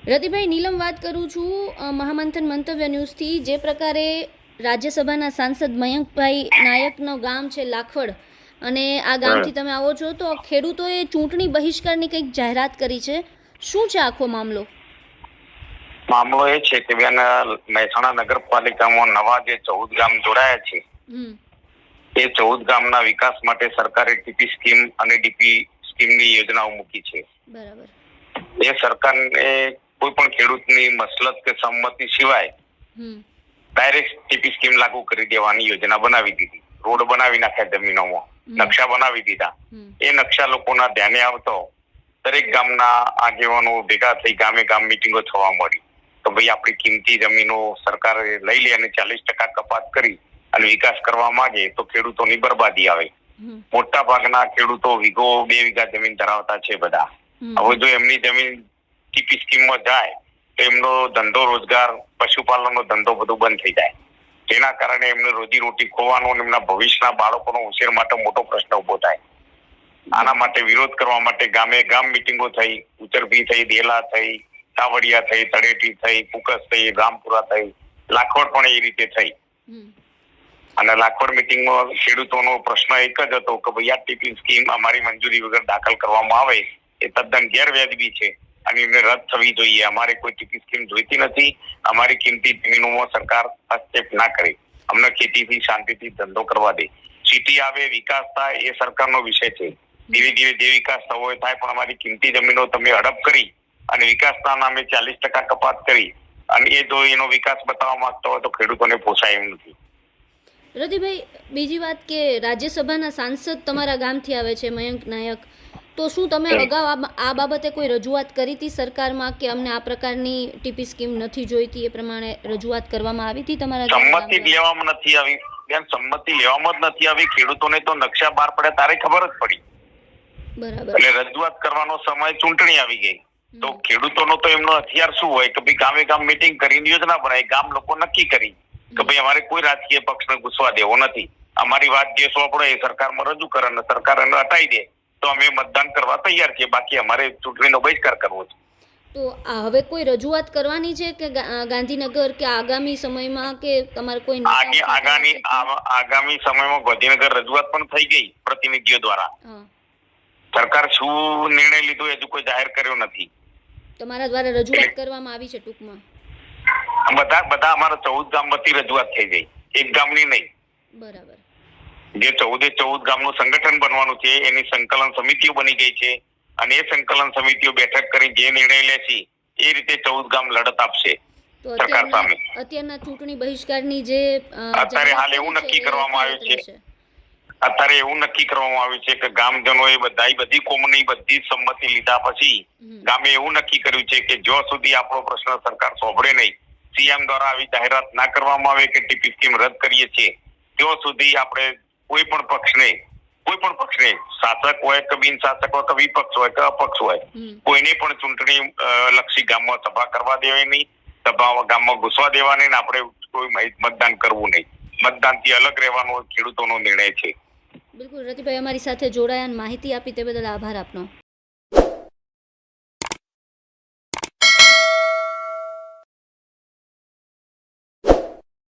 રતિભાઈ, નીલમ વાત કરું છું મહામંથન મંતવ્ય ન્યૂઝથી। જે પ્રકારે રાજ્યસભાના સાંસદ મયંકભાઈ નાયકનું ગામ છે લાખવડ, અને આ ગામથી તમે આવો છો, તો ખેડૂતોએ ચૂંટણી બહિષ્કારની કંઈક જાહેરાત કરી છે। શું છે આખો મામલો? મામલો એ છે કે બેન, મહેસાણા નગરપાલિકામાં નવા જે 14 ગામ જોડાયા છે, એ 14 ગામના વિકાસ માટે સરકારે ટીપી સ્કીમ અને ડીપી સ્કીમની યોજનાઓ મૂકી છે। બરાબર। એ સરકારને કોઈ પણ ખેડૂતની મસલત કે સંમતિ સિવાય ડાયરેક્ટ ટીપી સ્કીમ લાગુ કરી દેવાની યોજના બનાવી દીધી। રોડ બનાવી નાખ્યા, જમીનોમાં નકશા બનાવી દીધા। એ નકશા લોકોના ધ્યાને આવતો દરેક ગામના આગેવાનો ભેગા થઈ ગામે ગામ મીટિંગો થવા મળી તો ભાઈ આપણી કિંમતી જમીનો સરકારે લઈ લે અને 40% કપાત કરી અને વિકાસ કરવા માંગે તો ખેડૂતોની બરબાદી આવે। મોટા ભાગના ખેડૂતો વીઘો 2 વીઘા જમીન ધરાવતા છે બધા। હવે જો એમની જમીન ટીપી સ્કીમમાં જાય તો એમનો ધંધો રોજગાર, પશુપાલનનો ધંધો બધું બંધ થઈ જાય। જેના કારણે એમને રોજીરોટી ખોવાનો અને એમના ભવિષ્યના બાળકોનો ઉછેર માટે મોટો પ્રશ્ન ઉભો થાય। આના માટે વિરોધ કરવા માટે ગામે ગામ મીટિંગો થઈ, ઉચરભી થઈ, દેલા થઈ, કાવડિયા થઈ, તળેટી થઈ, કુકસ થઈ, રામપુરા થઈ, લાખવડ પણ એ રીતે થઈ। અને લાખવડ મીટિંગમાં ખેડૂતોનો પ્રશ્ન એક જ હતો કે ભાઈ આ ટીપી સ્કીમ અમારી મંજૂરી વગર દાખલ કરવામાં આવે એ તદ્દન ગેરવ્યાજબી છે અને એને રદ થવી જોઈએ। અમારે કોઈ ટીપી સ્કીમ જોઈતી નથી। અમારી કિંમતી જમીનોમાં સરકાર હસ્તક્ષેપ ના કરે, અમને ખેતીથી શાંતિથી ધંધો કરવા દે। સિટી આવે, વિકાસ થાય, એ સરકારનો વિષય છે। ધીરે ધીરે જે વિકાસ થવો હોય થાય, પણ અમારી કિંમતી જમીનો તમે હડપ કરી અને વિકાસના નામે 40% કપાત કરી અને એ જો એનો વિકાસ બતાવવા માંગતો હોય તો ખેડૂતોને પોસાય એમ નથી। રતિભાઈ, બીજી વાત કે રાજ્યસભાના સાંસદ તમારા ગામથી આવે છે, મયંક નાયક, તો શું તમે અગાઉ આ બાબતે કોઈ રજૂઆત કરી હતી સરકારમાં કે અમને આ પ્રકારની ટીપી સ્કીમ નથી જોઈતી? એ પ્રમાણે રજૂઆત કરવામાં આવી હતી તમારા? સંમતિ લેવામાં નથી આવી બેન, સંમતિ લેવામાં જ નથી આવી। ખેડૂતોને તો નકશા બહાર પડ્યા તારે ખબર જ પડી। બરાબર। એટલે રજૂઆત કરવાનો સમય ચૂંટણી આવી ગઈ તો ખેડૂતોનો તો એમનો હથિયાર શું હોય કે ભાઈ ગામે ગામ મીટિંગ કરીને યોજના બનાવી, ગામ લોકો નક્કી કરી કે ભાઈ અમારે કોઈ રાજકીય પક્ષને ઘૂસવા દેવો નથી। અમારી વાત જે સોંપડો એ સરકારમાં રજૂ કરે અને સરકાર એને હટાવી દે તો અમે મતદાન કરવા તૈયાર છીએ, બાકી અમારે ચૂંટણીનો બહિષ્કાર કરવો છે। તો હવે કોઈ રજૂઆત કરવાની છે કે ગાંધીનગર કે આગામી સમયમાં, કે તમારે કોઈ આગામી સમયમાં ગાંધીનગર રજૂઆત પણ થઈ ગઈ પ્રતિનિધિઓ દ્વારા। સરકાર શું નિર્ણય લીધો હજુ કોઈ જાહેર કર્યો નથી। તમારા દ્વારા રજૂઆત કરવામાં આવી છે ટૂંકમાં? બધા અમારા 14 ગામ વતી રજૂઆત થઈ ગઈ, એક ગામની નહીં। બરાબર। જે 14 ગામનું સંગઠન બનવાનું છે એની સંકલન સમિતિઓ બની ગઈ છે અને એ સંકલન સમિતિઓ બેઠક કરી જે નિર્ણય લે છે એ રીતે 14 ગામ લડત આપશે સરકાર સામે। અત્યારના ચૂંટણી બહિષ્કારની જે અત્યારે હાલ એવું નક્કી કરવામાં આવ્યું છે કે ગામજનોએ બધી કોમની બધી સંમતિ લીધા પછી ગામે એવું નક્કી કર્યું છે કે જો સુધી આપણો પ્રશ્ન સરકાર સોંભળે નહીં, સીએમ દ્વારા આવી જાહેરાત ના કરવામાં આવે કે ટીપી સ્કીમ રદ કરીએ છીએ, ત્યાં સુધી આપણે કોઈ પણ પક્ષને શાસક હોય કે બિન શાસક હોય કે વિપક્ષ હોય કે અપક્ષ હોય, કોઈને પણ ચૂંટણી લક્ષી ગામમાં સભા કરવા દેવાય નહીં, સભા ગામમાં ઘૂસવા દેવાની, આપણે કોઈ મતદાન કરવું નહીં, મતદાનથી અલગ રહેવાનો ખેડૂતોનો નિર્ણય છે। બિલકુલ રતિભાઈ, અમારી સાથે જોડાયા, માહિતી આપી તે બદલ આભાર આપનો।